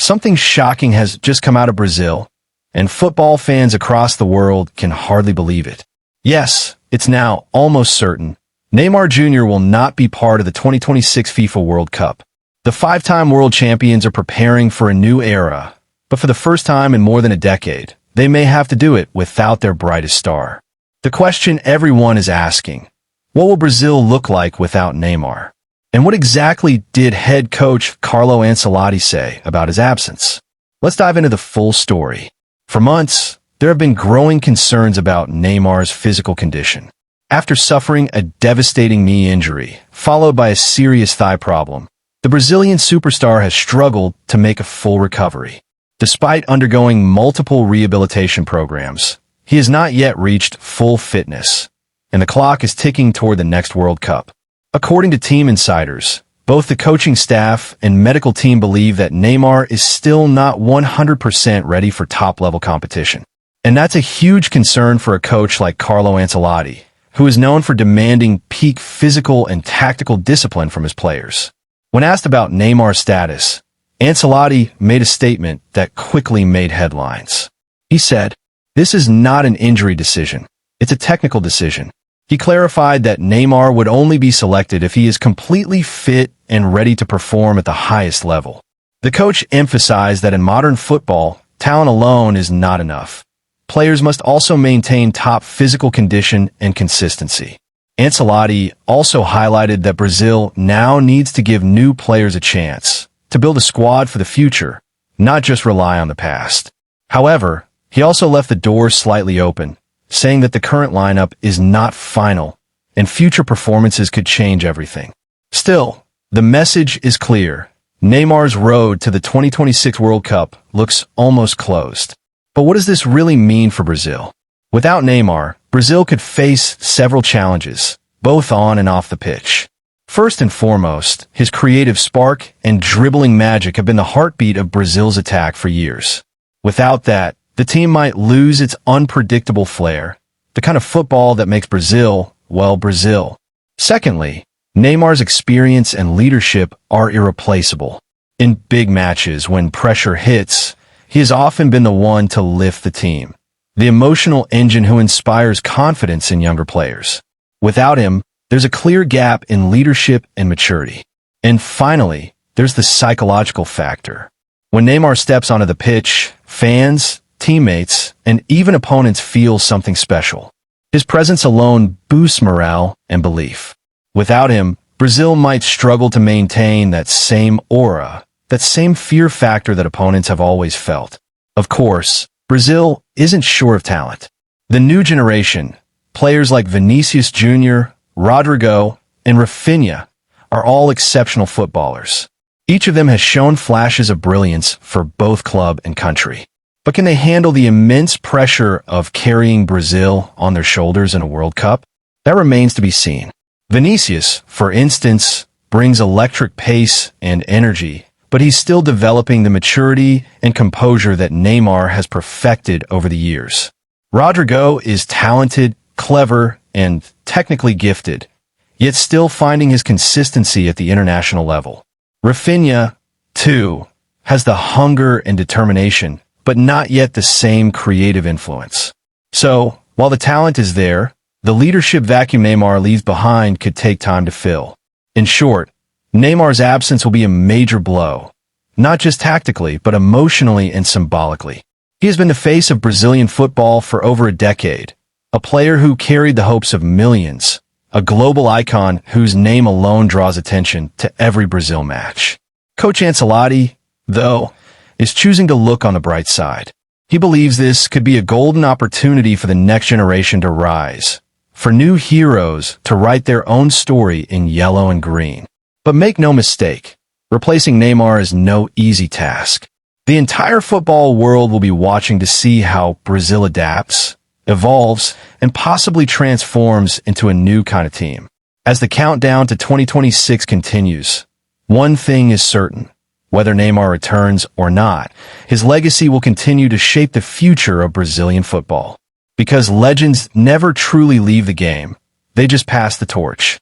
Something shocking has just come out of Brazil, and football fans across the world can hardly believe it. Yes, it's now almost certain. Neymar Jr. will not be part of the 2026 FIFA World Cup. The five-time world champions are preparing for a new era, but for the first time in more than a decade, they may have to do it without their brightest star. The question everyone is asking, what will Brazil look like without Neymar? And what exactly did head coach Carlo Ancelotti say about his absence? Let's dive into the full story. For months, there have been growing concerns about Neymar's physical condition. After suffering a devastating knee injury, followed by a serious thigh problem, the Brazilian superstar has struggled to make a full recovery. Despite undergoing multiple rehabilitation programs, he has not yet reached full fitness, and the clock is ticking toward the next World Cup. According to team insiders, both the coaching staff and medical team believe that Neymar is still not 100% ready for top-level competition. And that's a huge concern for a coach like Carlo Ancelotti, who is known for demanding peak physical and tactical discipline from his players. When asked about Neymar's status, Ancelotti made a statement that quickly made headlines. He said, "This is not an injury decision. It's a technical decision." He clarified that Neymar would only be selected if he is completely fit and ready to perform at the highest level. The coach emphasized that in modern football, talent alone is not enough. Players must also maintain top physical condition and consistency. Ancelotti also highlighted that Brazil now needs to give new players a chance to build a squad for the future, not just rely on the past. However, he also left the door slightly open, saying that the current lineup is not final, and future performances could change everything. Still, the message is clear. Neymar's road to the 2026 World Cup looks almost closed. But what does this really mean for Brazil? Without Neymar, Brazil could face several challenges, both on and off the pitch. First and foremost, his creative spark and dribbling magic have been the heartbeat of Brazil's attack for years. Without that, the team might lose its unpredictable flair, the kind of football that makes Brazil, well, Brazil. Secondly, Neymar's experience and leadership are irreplaceable. In big matches, when pressure hits, he has often been the one to lift the team, the emotional engine who inspires confidence in younger players. Without him, there's a clear gap in leadership and maturity. And finally, there's the psychological factor. When Neymar steps onto the pitch, fans, teammates, and even opponents feel something special. His presence alone boosts morale and belief. Without him, Brazil might struggle to maintain that same aura, that same fear factor that opponents have always felt. Of course, Brazil isn't short of talent. The new generation, players like Vinícius Júnior, Rodrygo, and Raphinha, are all exceptional footballers. Each of them has shown flashes of brilliance for both club and country. But can they handle the immense pressure of carrying Brazil on their shoulders in a World Cup? That remains to be seen. Vinicius, for instance, brings electric pace and energy, but he's still developing the maturity and composure that Neymar has perfected over the years. Rodrygo is talented, clever, and technically gifted, yet still finding his consistency at the international level. Raphinha, too, has the hunger and determination, but not yet the same creative influence. So, while the talent is there, the leadership vacuum Neymar leaves behind could take time to fill. In short, Neymar's absence will be a major blow, not just tactically, but emotionally and symbolically. He has been the face of Brazilian football for over a decade, a player who carried the hopes of millions, a global icon whose name alone draws attention to every Brazil match. Coach Ancelotti, though, is choosing to look on the bright side. He believes this could be a golden opportunity for the next generation to rise, for new heroes to write their own story in yellow and green. But make no mistake, replacing Neymar is no easy task. The entire football world will be watching to see how Brazil adapts, evolves, and possibly transforms into a new kind of team. As the countdown to 2026 continues, one thing is certain. Whether Neymar returns or not, his legacy will continue to shape the future of Brazilian football. Because legends never truly leave the game, they just pass the torch.